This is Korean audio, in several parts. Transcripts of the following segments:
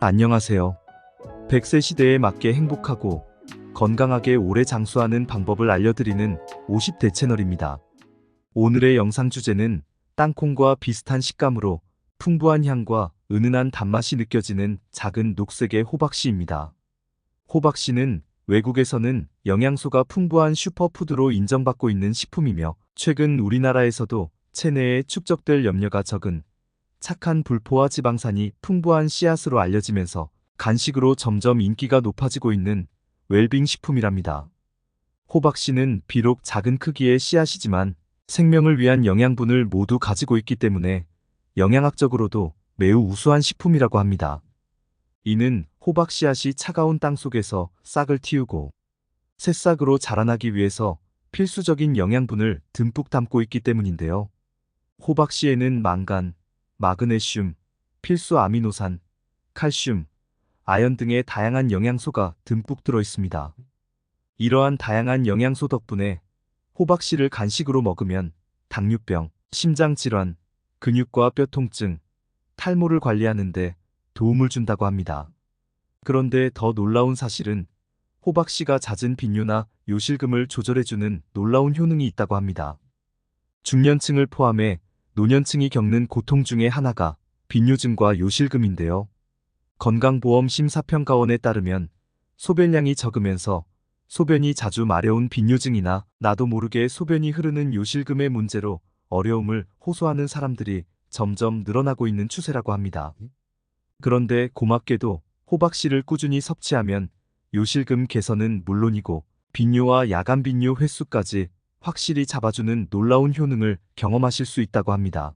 안녕하세요. 100세 시대에 맞게 행복하고 건강하게 오래 장수하는 방법을 알려드리는 50대 채널입니다. 오늘의 영상 주제는 땅콩과 비슷한 식감으로 풍부한 향과 은은한 단맛이 느껴지는 작은 녹색의 호박씨입니다. 호박씨는 외국에서는 영양소가 풍부한 슈퍼푸드로 인정받고 있는 식품이며 최근 우리나라에서도 체내에 축적될 염려가 적은 착한 불포화 지방산이 풍부한 씨앗으로 알려지면서 간식으로 점점 인기가 높아지고 있는 웰빙 식품이랍니다. 호박씨는 비록 작은 크기의 씨앗이지만 생명을 위한 영양분을 모두 가지고 있기 때문에 영양학적으로도 매우 우수한 식품이라고 합니다. 이는 호박 씨앗이 차가운 땅 속에서 싹을 틔우고 새싹으로 자라나기 위해서 필수적인 영양분을 듬뿍 담고 있기 때문인데요. 호박씨에는 망간, 마그네슘, 필수 아미노산, 칼슘, 아연 등의 다양한 영양소가 듬뿍 들어 있습니다. 이러한 다양한 영양소 덕분에 호박씨를 간식으로 먹으면 당뇨병, 심장질환, 근육과 뼈 통증, 탈모를 관리하는 데 도움을 준다고 합니다. 그런데 더 놀라운 사실은 호박씨가 잦은 빈뇨나 요실금을 조절해주는 놀라운 효능이 있다고 합니다. 중년층을 포함해 노년층이 겪는 고통 중에 하나가 빈뇨증과 요실금인데요. 건강보험심사평가원에 따르면 소변량이 적으면서 소변이 자주 마려운 빈뇨증이나 나도 모르게 소변이 흐르는 요실금의 문제로 어려움을 호소하는 사람들이 점점 늘어나고 있는 추세라고 합니다. 그런데 고맙게도 호박씨를 꾸준히 섭취하면 요실금 개선은 물론이고 빈뇨와 야간 빈뇨 횟수까지 확실히 잡아주는 놀라운 효능을 경험하실 수 있다고 합니다.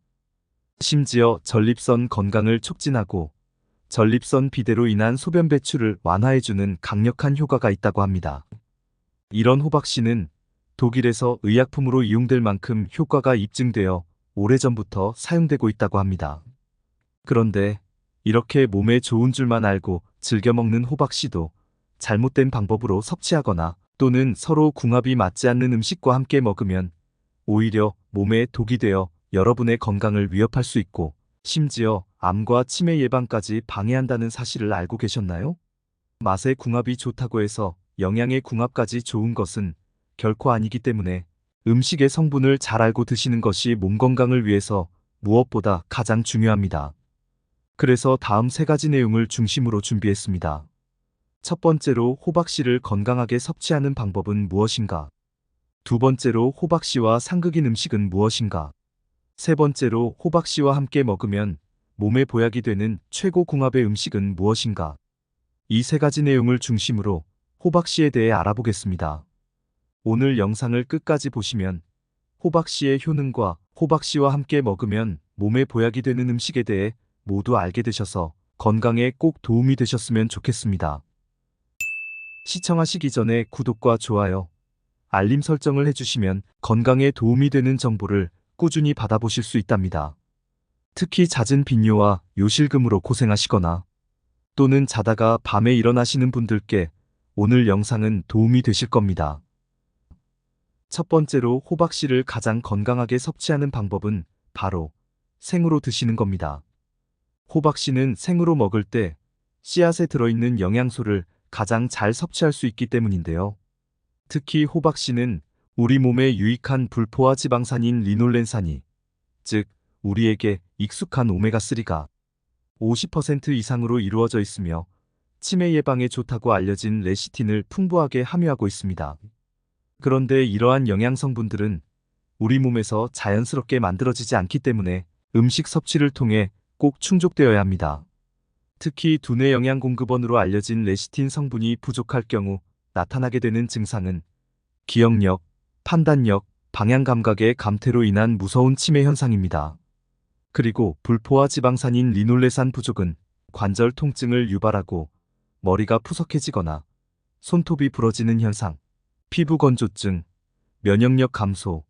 심지어 전립선 건강을 촉진하고 전립선 비대로 인한 소변 배출을 완화해주는 강력한 효과가 있다고 합니다. 이런 호박씨는 독일에서 의약품으로 이용될 만큼 효과가 입증되어 오래전부터 사용되고 있다고 합니다. 그런데 이렇게 몸에 좋은 줄만 알고 즐겨 먹는 호박씨도 잘못된 방법으로 섭취하거나 또는 서로 궁합이 맞지 않는 음식과 함께 먹으면 오히려 몸에 독이 되어 여러분의 건강을 위협할 수 있고 심지어 암과 치매 예방까지 방해한다는 사실을 알고 계셨나요? 맛의 궁합이 좋다고 해서 영양의 궁합까지 좋은 것은 결코 아니기 때문에 음식의 성분을 잘 알고 드시는 것이 몸 건강을 위해서 무엇보다 가장 중요합니다. 그래서 다음 3가지 내용을 중심으로 준비했습니다. 첫 번째로 호박씨를 건강하게 섭취하는 방법은 무엇인가? 두 번째로 호박씨와 상극인 음식은 무엇인가? 세 번째로 호박씨와 함께 먹으면 몸에 보약이 되는 최고 궁합의 음식은 무엇인가? 이 3가지 내용을 중심으로 호박씨에 대해 알아보겠습니다. 오늘 영상을 끝까지 보시면 호박씨의 효능과 호박씨와 함께 먹으면 몸에 보약이 되는 음식에 대해 모두 알게 되셔서 건강에 꼭 도움이 되셨으면 좋겠습니다. 시청하시기 전에 구독과 좋아요, 알림 설정을 해주시면 건강에 도움이 되는 정보를 꾸준히 받아보실 수 있답니다. 특히 잦은 빈뇨와 요실금으로 고생하시거나 또는 자다가 밤에 일어나시는 분들께 오늘 영상은 도움이 되실 겁니다. 첫 번째로 호박씨를 가장 건강하게 섭취하는 방법은 바로 생으로 드시는 겁니다. 호박씨는 생으로 먹을 때 씨앗에 들어있는 영양소를 가장 잘 섭취할 수 있기 때문인데요. 특히 호박씨는 우리 몸에 유익한 불포화 지방산인 리놀렌산이, 즉 우리에게 익숙한 오메가3가 50% 이상으로 이루어져 있으며 치매 예방에 좋다고 알려진 레시틴을 풍부하게 함유하고 있습니다. 그런데 이러한 영양 성분들은 우리 몸에서 자연스럽게 만들어지지 않기 때문에 음식 섭취를 통해 꼭 충족되어야 합니다. 특히 두뇌 영양 공급원으로 알려진 레시틴 성분이 부족할 경우 나타나게 되는 증상은 기억력, 판단력, 방향 감각의 감퇴로 인한 무서운 치매 현상입니다. 그리고 불포화 지방산인 리놀레산 부족은 관절 통증을 유발하고 머리가 푸석해지거나 손톱이 부러지는 현상, 피부 건조증, 면역력 감소,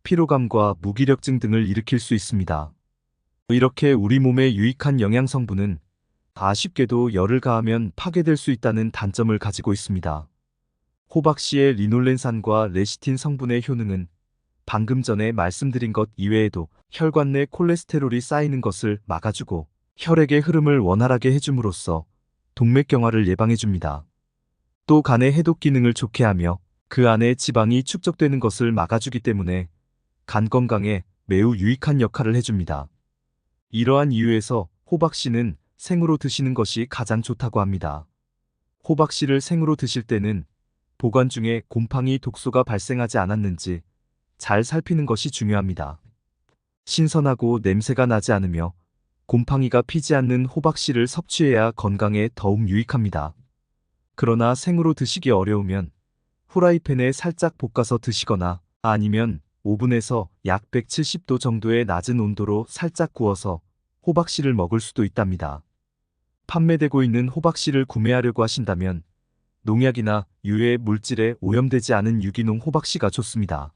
피로감과 무기력증 등을 일으킬 수 있습니다. 이렇게 우리 몸에 유익한 영양 성분은 아쉽게도 열을 가하면 파괴될 수 있다는 단점을 가지고 있습니다. 호박씨의 리놀렌산과 레시틴 성분의 효능은 방금 전에 말씀드린 것 이외에도 혈관 내 콜레스테롤이 쌓이는 것을 막아주고 혈액의 흐름을 원활하게 해줌으로써 동맥경화를 예방해줍니다. 또 간의 해독 기능을 좋게 하며 그 안에 지방이 축적되는 것을 막아주기 때문에 간 건강에 매우 유익한 역할을 해줍니다. 이러한 이유에서 호박씨는 생으로 드시는 것이 가장 좋다고 합니다. 호박씨를 생으로 드실 때는 보관 중에 곰팡이 독소가 발생하지 않았는지 잘 살피는 것이 중요합니다. 신선하고 냄새가 나지 않으며 곰팡이가 피지 않는 호박씨를 섭취해야 건강에 더욱 유익합니다. 그러나 생으로 드시기 어려우면 후라이팬에 살짝 볶아서 드시거나 아니면 오븐에서 약 170도 정도의 낮은 온도로 살짝 구워서 호박씨를 먹을 수도 있답니다. 판매되고 있는 호박씨를 구매하려고 하신다면 농약이나 유해 물질에 오염되지 않은 유기농 호박씨가 좋습니다.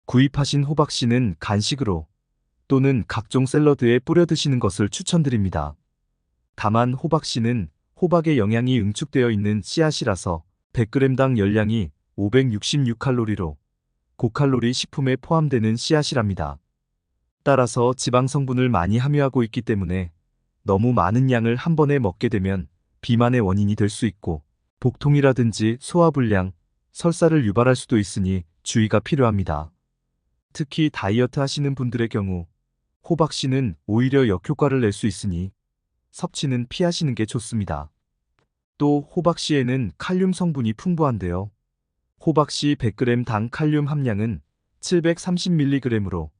구입하신 호박씨는 간식으로 또는 각종 샐러드에 뿌려 드시는 것을 추천드립니다. 다만 호박씨는 호박의 영양이 응축되어 있는 씨앗이라서 100g당 열량이 566칼로리로 고칼로리 식품에 포함되는 씨앗이랍니다. 따라서 지방 성분을 많이 함유하고 있기 때문에 너무 많은 양을 한 번에 먹게 되면 비만의 원인이 될 수 있고 복통이라든지 소화불량, 설사를 유발할 수도 있으니 주의가 필요합니다. 특히 다이어트 하시는 분들의 경우 호박씨는 오히려 역효과를 낼 수 있으니 섭취는 피하시는 게 좋습니다. 또 호박씨에는 칼륨 성분이 풍부한데요. 호박씨 100g당 칼륨 함량은 730mg으로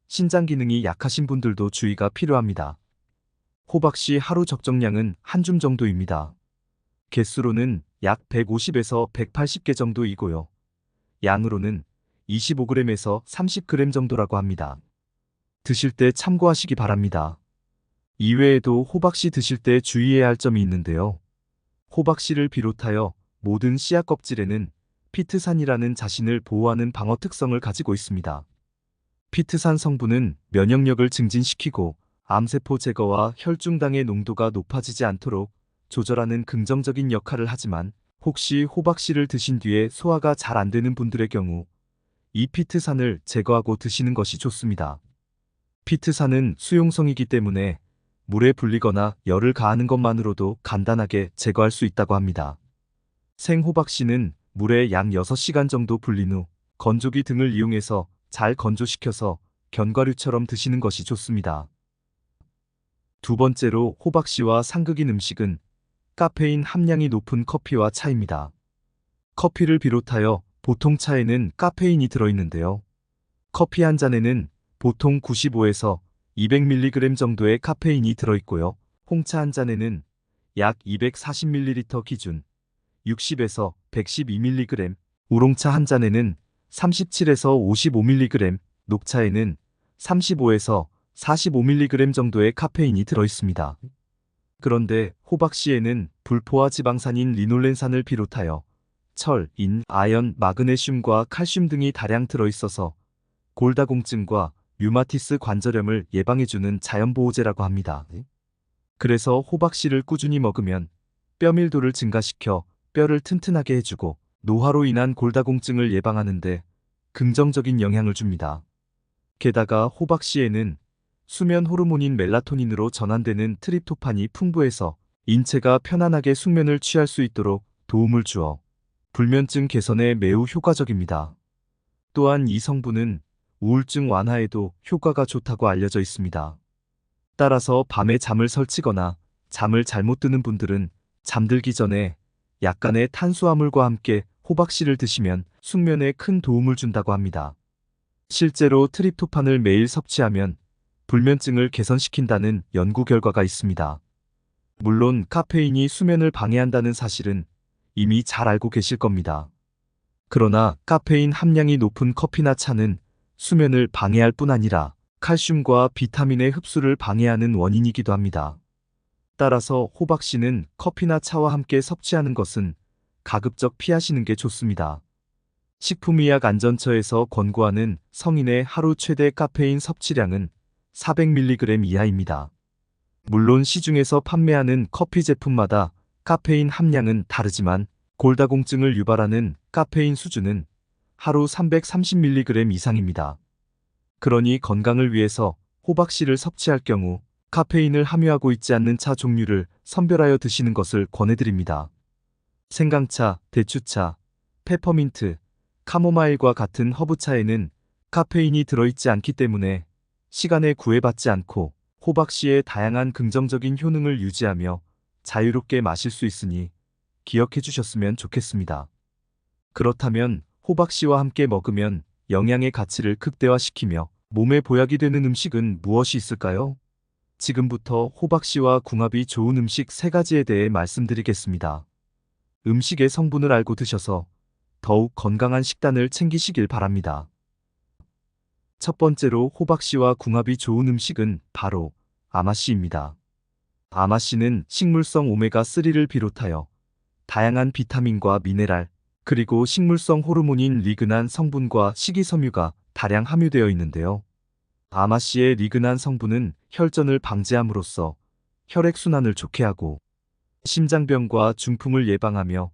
신장 기능이 약하신 분들도 주의가 필요합니다. 호박씨 하루 적정량은 한 줌 정도입니다. 개수로는 약 150에서 180개 정도이고요. 양으로는 25g에서 30g 정도라고 합니다. 드실 때 참고하시기 바랍니다. 이외에도 호박씨 드실 때 주의해야 할 점이 있는데요. 호박씨를 비롯하여 모든 씨앗 껍질에는 피트산이라는 자신을 보호하는 방어 특성을 가지고 있습니다. 피트산 성분은 면역력을 증진시키고 암세포 제거와 혈중당의 농도가 높아지지 않도록 조절하는 긍정적인 역할을 하지만 혹시 호박씨를 드신 뒤에 소화가 잘 안 되는 분들의 경우 이 피트산을 제거하고 드시는 것이 좋습니다. 피트산은 수용성이기 때문에 물에 불리거나 열을 가하는 것만으로도 간단하게 제거할 수 있다고 합니다. 생호박씨는 물에 약 6시간 정도 불린 후 건조기 등을 이용해서 잘 건조시켜서 견과류처럼 드시는 것이 좋습니다. 두 번째로 호박씨와 상극인 음식은 카페인 함량이 높은 커피와 차입니다. 커피를 비롯하여 보통 차에는 카페인이 들어있는데요. 커피 한 잔에는 보통 95에서 200mg 정도의 카페인이 들어있고요. 홍차 한 잔에는 약 240ml 기준 60에서 112mg, 우롱차 한 잔에는 37에서 55mg, 녹차에는 35에서 45mg 정도의 카페인이 들어있습니다. 그런데 호박씨에는 불포화 지방산인 리놀렌산을 비롯하여 철, 인, 아연, 마그네슘과 칼슘 등이 다량 들어있어서 골다공증과 류마티스 관절염을 예방해주는 자연보호제라고 합니다. 그래서 호박씨를 꾸준히 먹으면 뼈 밀도를 증가시켜 뼈를 튼튼하게 해주고 노화로 인한 골다공증을 예방하는데 긍정적인 영향을 줍니다. 게다가 호박씨에는 수면 호르몬인 멜라토닌으로 전환되는 트립토판이 풍부해서 인체가 편안하게 숙면을 취할 수 있도록 도움을 주어 불면증 개선에 매우 효과적입니다. 또한 이 성분은 우울증 완화에도 효과가 좋다고 알려져 있습니다. 따라서 밤에 잠을 설치거나 잠을 잘못 드는 분들은 잠들기 전에 약간의 탄수화물과 함께 호박씨를 드시면 숙면에 큰 도움을 준다고 합니다. 실제로 트립토판을 매일 섭취하면 불면증을 개선시킨다는 연구 결과가 있습니다. 물론 카페인이 수면을 방해한다는 사실은 이미 잘 알고 계실 겁니다. 그러나 카페인 함량이 높은 커피나 차는 수면을 방해할 뿐 아니라 칼슘과 비타민의 흡수를 방해하는 원인이기도 합니다. 따라서 호박씨는 커피나 차와 함께 섭취하는 것은 가급적 피하시는 게 좋습니다. 식품의약안전처에서 권고하는 성인의 하루 최대 카페인 섭취량은 400mg 이하입니다. 물론 시중에서 판매하는 커피 제품마다 카페인 함량은 다르지만 골다공증을 유발하는 카페인 수준은 하루 330mg 이상입니다. 그러니 건강을 위해서 호박씨를 섭취할 경우 카페인을 함유하고 있지 않는 차 종류를 선별하여 드시는 것을 권해드립니다. 생강차, 대추차, 페퍼민트, 카모마일과 같은 허브차에는 카페인이 들어있지 않기 때문에 시간에 구애받지 않고 호박씨의 다양한 긍정적인 효능을 유지하며 자유롭게 마실 수 있으니 기억해 주셨으면 좋겠습니다. 그렇다면 호박씨와 함께 먹으면 영양의 가치를 극대화시키며 몸에 보약이 되는 음식은 무엇이 있을까요? 지금부터 호박씨와 궁합이 좋은 음식 3가지에 대해 말씀드리겠습니다. 음식의 성분을 알고 드셔서 더욱 건강한 식단을 챙기시길 바랍니다. 첫 번째로 호박씨와 궁합이 좋은 음식은 바로 아마씨입니다. 아마씨는 식물성 오메가3를 비롯하여 다양한 비타민과 미네랄, 그리고 식물성 호르몬인 리그난 성분과 식이섬유가 다량 함유되어 있는데요. 아마씨의 리그난 성분은 혈전을 방지함으로써 혈액순환을 좋게 하고 심장병과 중풍을 예방하며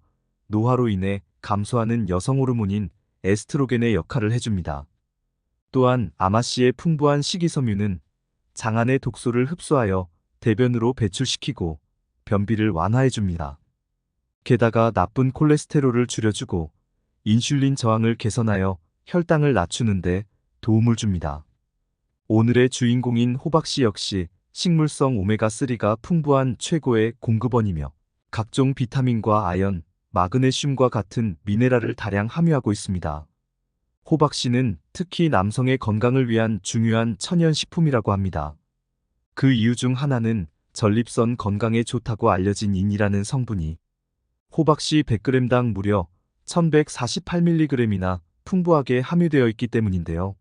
노화로 인해 감소하는 여성 호르몬인 에스트로겐의 역할을 해줍니다. 또한 아마씨의 풍부한 식이섬유는 장안의 독소를 흡수하여 대변으로 배출시키고 변비를 완화해줍니다. 게다가 나쁜 콜레스테롤을 줄여주고 인슐린 저항을 개선하여 혈당을 낮추는데 도움을 줍니다. 오늘의 주인공인 호박씨 역시 식물성 오메가3가 풍부한 최고의 공급원이며 각종 비타민과 아연, 마그네슘과 같은 미네랄을 다량 함유하고 있습니다. 호박씨는 특히 남성의 건강을 위한 중요한 천연식품이라고 합니다. 그 이유 중 하나는 전립선 건강에 좋다고 알려진 인이라는 성분이 호박씨 100g당 무려 1148mg이나 풍부하게 함유되어 있기 때문인데요.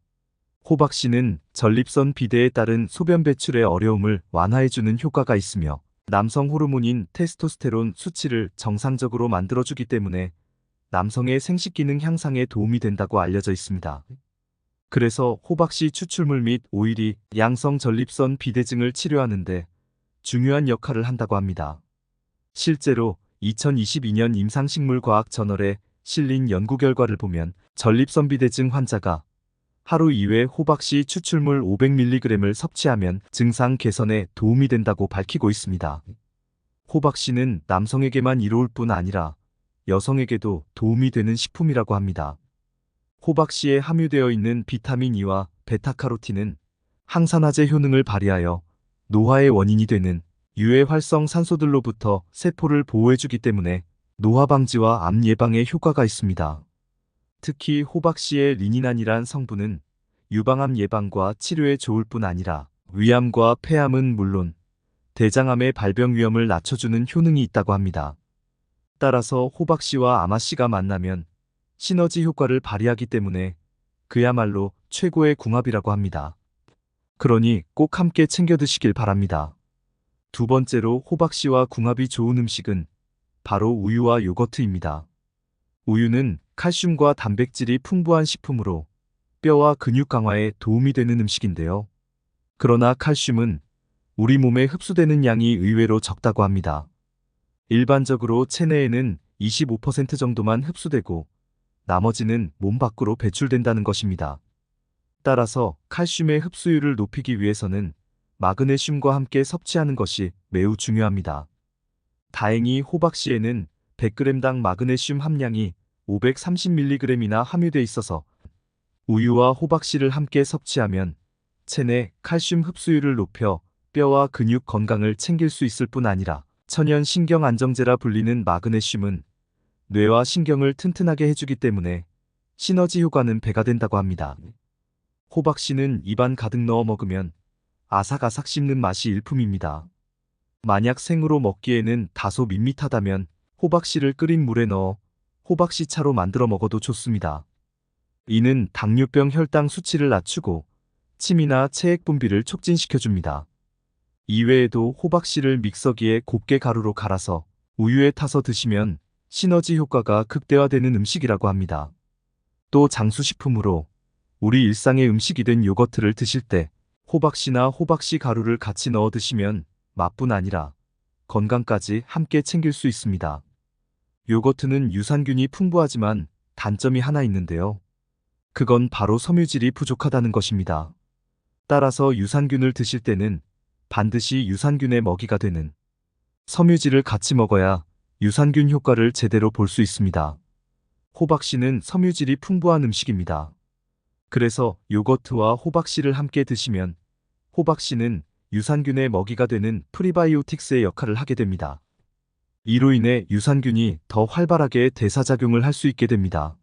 호박씨는 전립선 비대에 따른 소변 배출의 어려움을 완화해주는 효과가 있으며 남성 호르몬인 테스토스테론 수치를 정상적으로 만들어주기 때문에 남성의 생식기능 향상에 도움이 된다고 알려져 있습니다. 그래서 호박씨 추출물 및 오일이 양성 전립선 비대증을 치료하는데 중요한 역할을 한다고 합니다. 실제로 2022년 임상식물과학 저널에 실린 연구 결과를 보면 전립선 비대증 환자가 하루 2회 호박씨 추출물 500mg을 섭취하면 증상 개선에 도움이 된다고 밝히고 있습니다. 호박씨는 남성에게만 이로울 뿐 아니라 여성에게도 도움이 되는 식품이라고 합니다. 호박씨에 함유되어 있는 비타민 E와 베타카로틴은 항산화제 효능을 발휘하여 노화의 원인이 되는 유해 활성 산소들로부터 세포를 보호해주기 때문에 노화 방지와 암 예방에 효과가 있습니다. 특히 호박씨의 리니난이란 성분은 유방암 예방과 치료에 좋을 뿐 아니라 위암과 폐암은 물론 대장암의 발병 위험을 낮춰주는 효능이 있다고 합니다. 따라서 호박씨와 아마씨가 만나면 시너지 효과를 발휘하기 때문에 그야말로 최고의 궁합이라고 합니다. 그러니 꼭 함께 챙겨 드시길 바랍니다. 두 번째로 호박씨와 궁합이 좋은 음식은 바로 우유와 요거트입니다. 우유는 칼슘과 단백질이 풍부한 식품으로 뼈와 근육 강화에 도움이 되는 음식인데요. 그러나 칼슘은 우리 몸에 흡수되는 양이 의외로 적다고 합니다. 일반적으로 체내에는 25% 정도만 흡수되고 나머지는 몸 밖으로 배출된다는 것입니다. 따라서 칼슘의 흡수율을 높이기 위해서는 마그네슘과 함께 섭취하는 것이 매우 중요합니다. 다행히 호박씨에는 100g당 마그네슘 함량이 530mg이나 함유돼 있어서 우유와 호박씨를 함께 섭취하면 체내 칼슘 흡수율을 높여 뼈와 근육 건강을 챙길 수 있을 뿐 아니라 천연 신경 안정제라 불리는 마그네슘은 뇌와 신경을 튼튼하게 해주기 때문에 시너지 효과는 배가 된다고 합니다. 호박씨는 입안 가득 넣어 먹으면 아삭아삭 씹는 맛이 일품입니다. 만약 생으로 먹기에는 다소 밋밋하다면 호박씨를 끓인 물에 넣어 호박씨차로 만들어 먹어도 좋습니다. 이는 당뇨병 혈당 수치를 낮추고 침이나 체액 분비를 촉진시켜줍니다. 이외에도 호박씨를 믹서기에 곱게 가루로 갈아서 우유에 타서 드시면 시너지 효과가 극대화되는 음식이라고 합니다. 또 장수식품으로 우리 일상의 음식이 된 요거트를 드실 때 호박씨나 호박씨 가루를 같이 넣어 드시면 맛뿐 아니라 건강까지 함께 챙길 수 있습니다. 요거트는 유산균이 풍부하지만 단점이 하나 있는데요. 그건 바로 섬유질이 부족하다는 것입니다. 따라서 유산균을 드실 때는 반드시 유산균의 먹이가 되는 섬유질을 같이 먹어야 유산균 효과를 제대로 볼 수 있습니다. 호박씨는 섬유질이 풍부한 음식입니다. 그래서 요거트와 호박씨를 함께 드시면 호박씨는 유산균의 먹이가 되는 프리바이오틱스의 역할을 하게 됩니다. 이로 인해 유산균이 더 활발하게 대사작용을 할 수 있게 됩니다.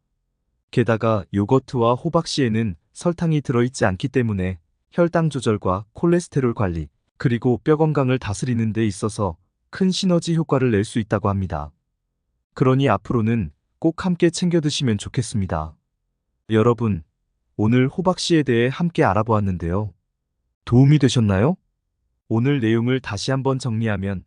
게다가 요거트와 호박씨에는 설탕이 들어있지 않기 때문에 혈당 조절과 콜레스테롤 관리, 그리고 뼈 건강을 다스리는 데 있어서 큰 시너지 효과를 낼 수 있다고 합니다. 그러니 앞으로는 꼭 함께 챙겨 드시면 좋겠습니다. 여러분, 오늘 호박씨에 대해 함께 알아보았는데요. 도움이 되셨나요? 오늘 내용을 다시 한번 정리하면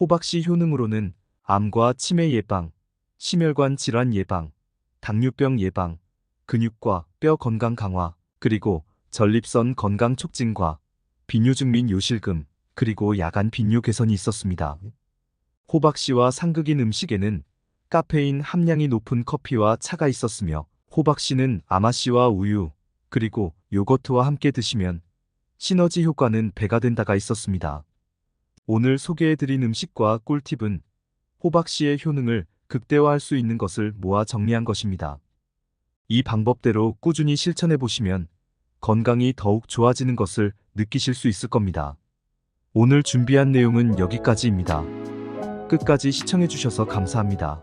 호박씨 효능으로는 암과 치매 예방, 심혈관 질환 예방, 당뇨병 예방, 근육과 뼈 건강 강화, 그리고 전립선 건강 촉진과 빈뇨증 및 요실금, 그리고 야간 빈뇨 개선이 있었습니다. 호박씨와 상극인 음식에는 카페인 함량이 높은 커피와 차가 있었으며 호박씨는 아마씨와 우유, 그리고 요거트와 함께 드시면 시너지 효과는 배가 된다가 있었습니다. 오늘 소개해드린 음식과 꿀팁은 호박씨의 효능을 극대화할 수 있는 것을 모아 정리한 것입니다. 이 방법대로 꾸준히 실천해보시면 건강이 더욱 좋아지는 것을 느끼실 수 있을 겁니다. 오늘 준비한 내용은 여기까지입니다. 끝까지 시청해주셔서 감사합니다.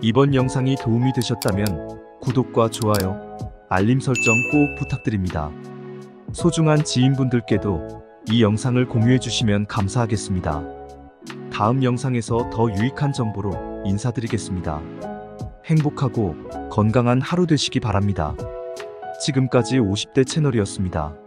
이번 영상이 도움이 되셨다면 구독과 좋아요, 알림 설정 꼭 부탁드립니다. 소중한 지인분들께도 이 영상을 공유해주시면 감사하겠습니다. 다음 영상에서 더 유익한 정보로 인사드리겠습니다. 행복하고 건강한 하루 되시기 바랍니다. 지금까지 50대 채널이었습니다.